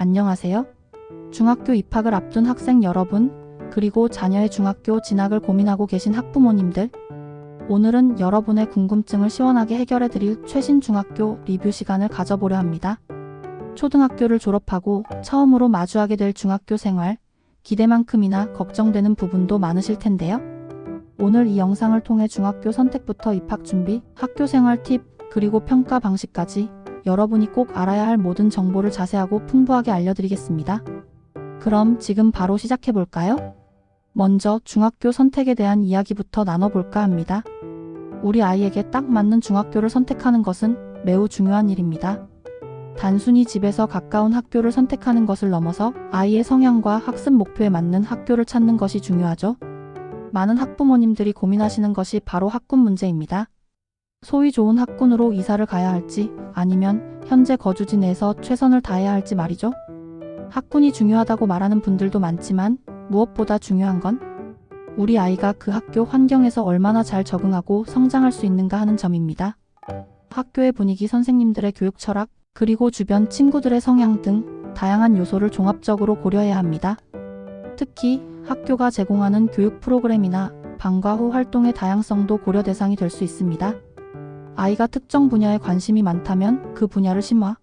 안녕하세요. 중학교 입학을 앞둔 학생 여러분, 그리고 자녀의 중학교 진학을 고민하고 계신 학부모님들, 오늘은 여러분의 궁금증을 시원하게 해결해 드릴 최신 중학교 리뷰 시간을 가져보려 합니다. 초등학교를 졸업하고 처음으로 마주하게 될 중학교 생활, 기대만큼이나 걱정되는 부분도 많으실 텐데요. 오늘 이 영상을 통해 중학교 선택부터 입학 준비, 학교 생활 팁, 그리고 평가 방식까지 여러분이 꼭 알아야 할 모든 정보를 자세하고 풍부하게 알려드리겠습니다. 그럼 지금 바로 시작해 볼까요? 먼저 중학교 선택에 대한 이야기부터 나눠볼까 합니다. 우리 아이에게 딱 맞는 중학교를 선택하는 것은 매우 중요한 일입니다. 단순히 집에서 가까운 학교를 선택하는 것을 넘어서 아이의 성향과 학습 목표에 맞는 학교를 찾는 것이 중요하죠. 많은 학부모님들이 고민하시는 것이 바로 학군 문제입니다. 소위 좋은 학군으로 이사를 가야 할지 아니면 현재 거주지 내에서 최선을 다해야 할지 말이죠. 학군이 중요하다고 말하는 분들도 많지만 무엇보다 중요한 건 우리 아이가 그 학교 환경에서 얼마나 잘 적응하고 성장할 수 있는가 하는 점입니다. 학교의 분위기, 선생님들의 교육 철학, 그리고 주변 친구들의 성향 등 다양한 요소를 종합적으로 고려해야 합니다. 특히 학교가 제공하는 교육 프로그램이나 방과 후 활동의 다양성도 고려 대상이 될 수 있습니다. 아이가 특정 분야에 관심이 많다면 그 분야를 심화,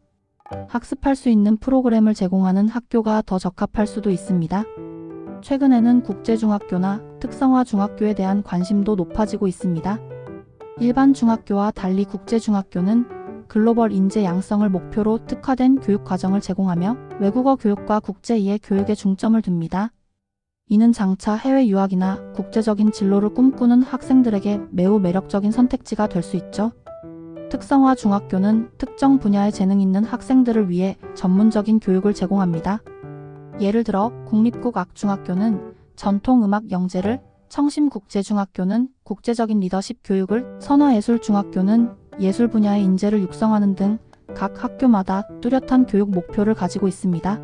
학습할 수 있는 프로그램을 제공하는 학교가 더 적합할 수도 있습니다. 최근에는 국제중학교나 특성화 중학교에 대한 관심도 높아지고 있습니다. 일반 중학교와 달리 국제중학교는 글로벌 인재 양성을 목표로 특화된 교육 과정을 제공하며 외국어 교육과 국제 이해 교육에 중점을 둡니다. 이는 장차 해외 유학이나 국제적인 진로를 꿈꾸는 학생들에게 매우 매력적인 선택지가 될 수 있죠. 특성화 중학교는 특정 분야에 재능 있는 학생들을 위해 전문적인 교육을 제공합니다. 예를 들어 국립국악중학교는 전통 음악 영재를, 청심국제중학교는 국제적인 리더십 교육을, 선화예술중학교는 예술 분야의 인재를 육성하는 등 각 학교마다 뚜렷한 교육 목표를 가지고 있습니다.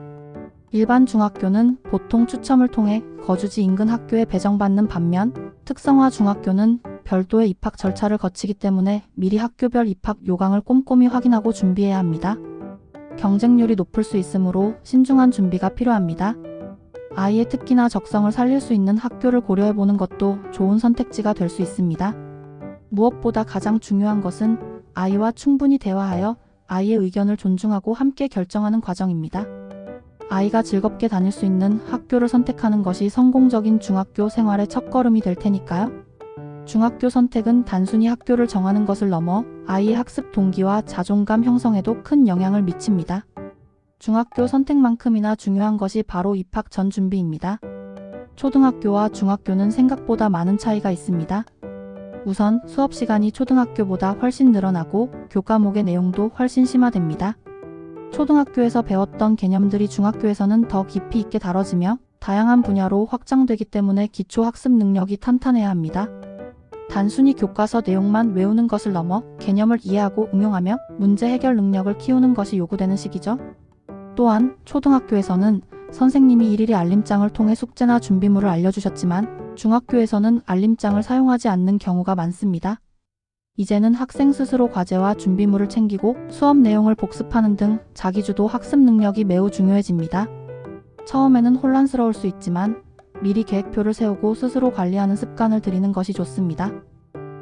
일반 중학교는 보통 추첨을 통해 거주지 인근 학교에 배정받는 반면 특성화 중학교는 별도의 입학 절차를 거치기 때문에 미리 학교별 입학 요강을 꼼꼼히 확인하고 준비해야 합니다. 경쟁률이 높을 수 있으므로 신중한 준비가 필요합니다. 아이의 특기나 적성을 살릴 수 있는 학교를 고려해보는 것도 좋은 선택지가 될 수 있습니다. 무엇보다 가장 중요한 것은 아이와 충분히 대화하여 아이의 의견을 존중하고 함께 결정하는 과정입니다. 아이가 즐겁게 다닐 수 있는 학교를 선택하는 것이 성공적인 중학교 생활의 첫걸음이 될 테니까요. 중학교 선택은 단순히 학교를 정하는 것을 넘어 아이의 학습 동기와 자존감 형성에도 큰 영향을 미칩니다. 중학교 선택만큼이나 중요한 것이 바로 입학 전 준비입니다. 초등학교와 중학교는 생각보다 많은 차이가 있습니다. 우선 수업 시간이 초등학교보다 훨씬 늘어나고 교과목의 내용도 훨씬 심화됩니다. 초등학교에서 배웠던 개념들이 중학교에서는 더 깊이 있게 다뤄지며 다양한 분야로 확장되기 때문에 기초 학습 능력이 탄탄해야 합니다. 단순히 교과서 내용만 외우는 것을 넘어 개념을 이해하고 응용하며 문제 해결 능력을 키우는 것이 요구되는 시기죠. 또한 초등학교에서는 선생님이 일일이 알림장을 통해 숙제나 준비물을 알려주셨지만 중학교에서는 알림장을 사용하지 않는 경우가 많습니다. 이제는 학생 스스로 과제와 준비물을 챙기고 수업 내용을 복습하는 등 자기주도 학습 능력이 매우 중요해집니다. 처음에는 혼란스러울 수 있지만 미리 계획표를 세우고 스스로 관리하는 습관을 들이는 것이 좋습니다.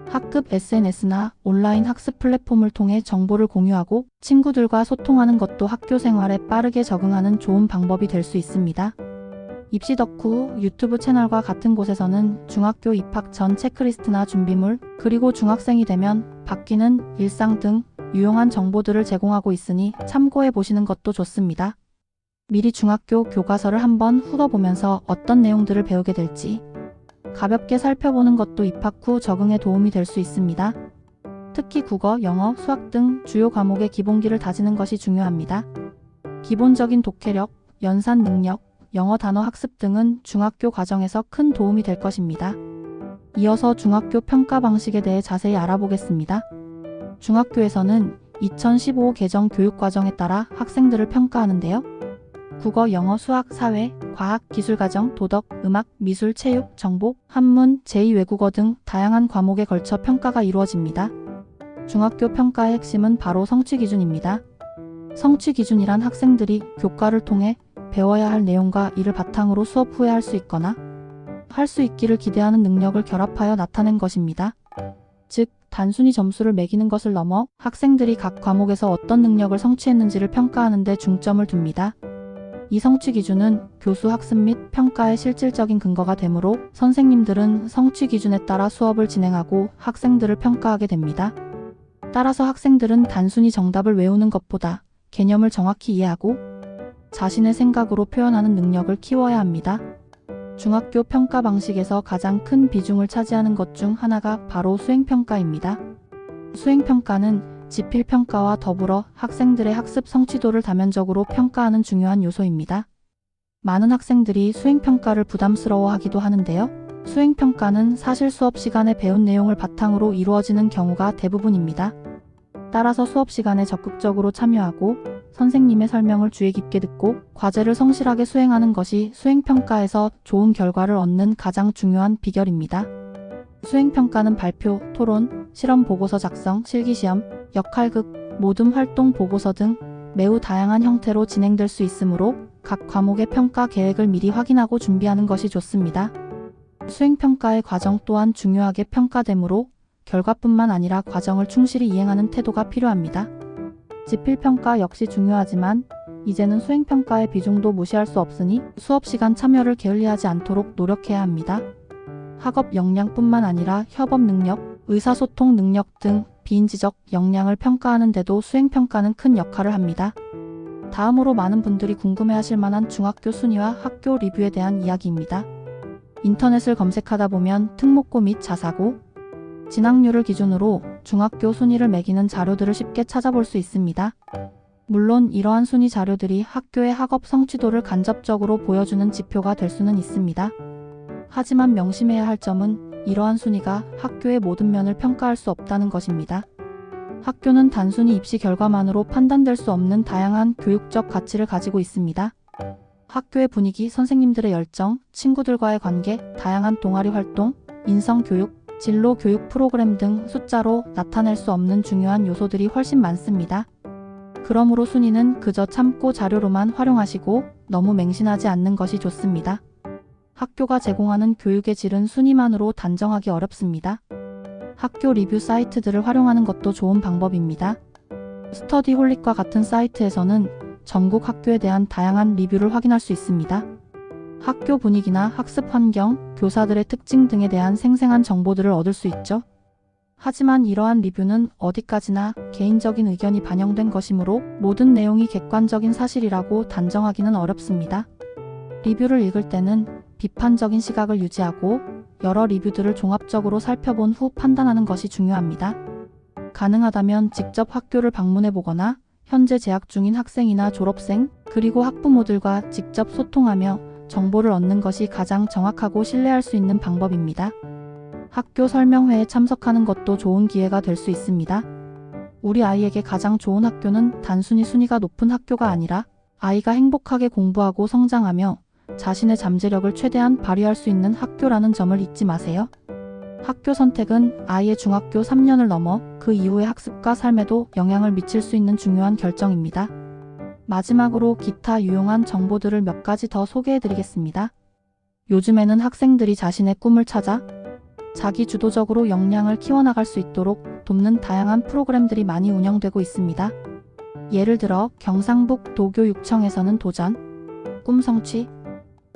학급 SNS나 온라인 학습 플랫폼을 통해 정보를 공유하고 친구들과 소통하는 것도 학교 생활에 빠르게 적응하는 좋은 방법이 될 수 있습니다. 입시 덕후 유튜브 채널과 같은 곳에서는 중학교 입학 전 체크리스트나 준비물, 그리고 중학생이 되면 바뀌는 일상 등 유용한 정보들을 제공하고 있으니 참고해 보시는 것도 좋습니다. 미리 중학교 교과서를 한번 훑어보면서 어떤 내용들을 배우게 될지 가볍게 살펴보는 것도 입학 후 적응에 도움이 될 수 있습니다. 특히 국어, 영어, 수학 등 주요 과목의 기본기를 다지는 것이 중요합니다. 기본적인 독해력, 연산 능력, 영어 단어 학습 등은 중학교 과정에서 큰 도움이 될 것입니다. 이어서 중학교 평가 방식에 대해 자세히 알아보겠습니다. 중학교에서는 2015 개정 교육과정에 따라 학생들을 평가하는데요. 국어, 영어, 수학, 사회, 과학, 기술과정, 도덕, 음악, 미술, 체육, 정보, 한문, 제2외국어 등 다양한 과목에 걸쳐 평가가 이루어집니다. 중학교 평가의 핵심은 바로 성취 기준입니다. 성취 기준이란 학생들이 교과를 통해 배워야 할 내용과 이를 바탕으로 수업 후에 할 수 있거나 할 수 있기를 기대하는 능력을 결합하여 나타낸 것입니다. 즉, 단순히 점수를 매기는 것을 넘어 학생들이 각 과목에서 어떤 능력을 성취했는지를 평가하는 데 중점을 둡니다. 이 성취 기준은 교수 학습 및 평가의 실질적인 근거가 되므로 선생님들은 성취 기준에 따라 수업을 진행하고 학생들을 평가하게 됩니다. 따라서 학생들은 단순히 정답을 외우는 것보다 개념을 정확히 이해하고 자신의 생각으로 표현하는 능력을 키워야 합니다. 중학교 평가 방식에서 가장 큰 비중을 차지하는 것 중 하나가 바로 수행평가입니다. 수행평가는 지필평가와 더불어 학생들의 학습 성취도를 다면적으로 평가하는 중요한 요소입니다. 많은 학생들이 수행평가를 부담스러워하기도 하는데요. 수행평가는 사실 수업 시간에 배운 내용을 바탕으로 이루어지는 경우가 대부분입니다. 따라서 수업 시간에 적극적으로 참여하고 선생님의 설명을 주의 깊게 듣고 과제를 성실하게 수행하는 것이 수행평가에서 좋은 결과를 얻는 가장 중요한 비결입니다. 수행평가는 발표, 토론, 실험 보고서 작성, 실기시험, 역할극, 모둠 활동 보고서 등 매우 다양한 형태로 진행될 수 있으므로 각 과목의 평가 계획을 미리 확인하고 준비하는 것이 좋습니다. 수행평가의 과정 또한 중요하게 평가되므로 결과뿐만 아니라 과정을 충실히 이행하는 태도가 필요합니다. 지필평가 역시 중요하지만 이제는 수행평가의 비중도 무시할 수 없으니 수업 시간 참여를 게을리하지 않도록 노력해야 합니다. 학업 역량뿐만 아니라 협업 능력, 의사소통 능력 등 비인지적 역량을 평가하는 데도 수행평가는 큰 역할을 합니다. 다음으로 많은 분들이 궁금해하실 만한 중학교 순위와 학교 리뷰에 대한 이야기입니다. 인터넷을 검색하다 보면 특목고 및 자사고, 진학률을 기준으로 중학교 순위를 매기는 자료들을 쉽게 찾아볼 수 있습니다. 물론 이러한 순위 자료들이 학교의 학업 성취도를 간접적으로 보여주는 지표가 될 수는 있습니다. 하지만 명심해야 할 점은 이러한 순위가 학교의 모든 면을 평가할 수 없다는 것입니다. 학교는 단순히 입시 결과만으로 판단될 수 없는 다양한 교육적 가치를 가지고 있습니다. 학교의 분위기, 선생님들의 열정, 친구들과의 관계, 다양한 동아리 활동, 인성교육, 진로 교육 프로그램 등 숫자로 나타낼 수 없는 중요한 요소들이 훨씬 많습니다. 그러므로 순위는 그저 참고 자료로만 활용하시고 너무 맹신하지 않는 것이 좋습니다. 학교가 제공하는 교육의 질은 순위만으로 단정하기 어렵습니다. 학교 리뷰 사이트들을 활용하는 것도 좋은 방법입니다. 스터디홀릭과 같은 사이트에서는 전국 학교에 대한 다양한 리뷰를 확인할 수 있습니다. 학교 분위기나 학습 환경, 교사들의 특징 등에 대한 생생한 정보들을 얻을 수 있죠. 하지만 이러한 리뷰는 어디까지나 개인적인 의견이 반영된 것이므로 모든 내용이 객관적인 사실이라고 단정하기는 어렵습니다. 리뷰를 읽을 때는 비판적인 시각을 유지하고 여러 리뷰들을 종합적으로 살펴본 후 판단하는 것이 중요합니다. 가능하다면 직접 학교를 방문해 보거나 현재 재학 중인 학생이나 졸업생, 그리고 학부모들과 직접 소통하며 정보를 얻는 것이 가장 정확하고 신뢰할 수 있는 방법입니다. 학교 설명회에 참석하는 것도 좋은 기회가 될 수 있습니다. 우리 아이에게 가장 좋은 학교는 단순히 순위가 높은 학교가 아니라 아이가 행복하게 공부하고 성장하며 자신의 잠재력을 최대한 발휘할 수 있는 학교라는 점을 잊지 마세요. 학교 선택은 아이의 중학교 3년을 넘어 그 이후의 학습과 삶에도 영향을 미칠 수 있는 중요한 결정입니다. 마지막으로 기타 유용한 정보들을 몇 가지 더 소개해 드리겠습니다. 요즘에는 학생들이 자신의 꿈을 찾아 자기 주도적으로 역량을 키워나갈 수 있도록 돕는 다양한 프로그램들이 많이 운영되고 있습니다. 예를 들어 경상북 도교육청에서는 도전, 꿈 성취,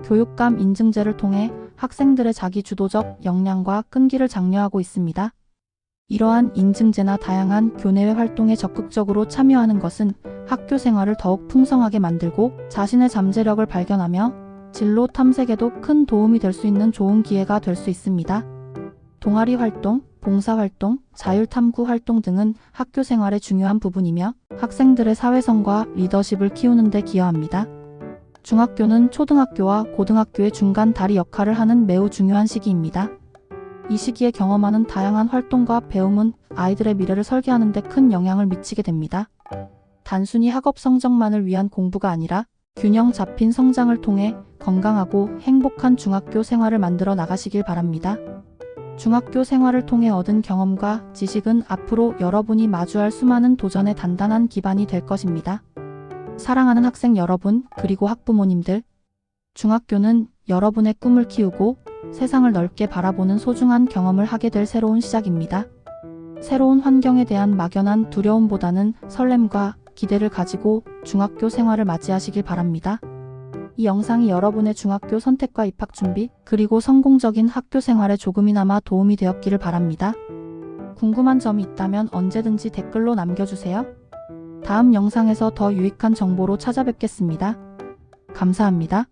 교육감 인증제를 통해 학생들의 자기 주도적 역량과 끈기를 장려하고 있습니다. 이러한 인증제나 다양한 교내외 활동에 적극적으로 참여하는 것은 학교 생활을 더욱 풍성하게 만들고 자신의 잠재력을 발견하며 진로 탐색에도 큰 도움이 될 수 있는 좋은 기회가 될 수 있습니다. 동아리 활동, 봉사활동, 자율탐구 활동 등은 학교 생활의 중요한 부분이며 학생들의 사회성과 리더십을 키우는 데 기여합니다. 중학교는 초등학교와 고등학교의 중간 다리 역할을 하는 매우 중요한 시기입니다. 이 시기에 경험하는 다양한 활동과 배움은 아이들의 미래를 설계하는 데 큰 영향을 미치게 됩니다. 단순히 학업 성적만을 위한 공부가 아니라 균형 잡힌 성장을 통해 건강하고 행복한 중학교 생활을 만들어 나가시길 바랍니다. 중학교 생활을 통해 얻은 경험과 지식은 앞으로 여러분이 마주할 수많은 도전의 단단한 기반이 될 것입니다. 사랑하는 학생 여러분, 그리고 학부모님들, 중학교는 여러분의 꿈을 키우고 세상을 넓게 바라보는 소중한 경험을 하게 될 새로운 시작입니다. 새로운 환경에 대한 막연한 두려움보다는 설렘과 기대를 가지고 중학교 생활을 맞이하시길 바랍니다. 이 영상이 여러분의 중학교 선택과 입학 준비, 그리고 성공적인 학교 생활에 조금이나마 도움이 되었기를 바랍니다. 궁금한 점이 있다면 언제든지 댓글로 남겨주세요. 다음 영상에서 더 유익한 정보로 찾아뵙겠습니다. 감사합니다.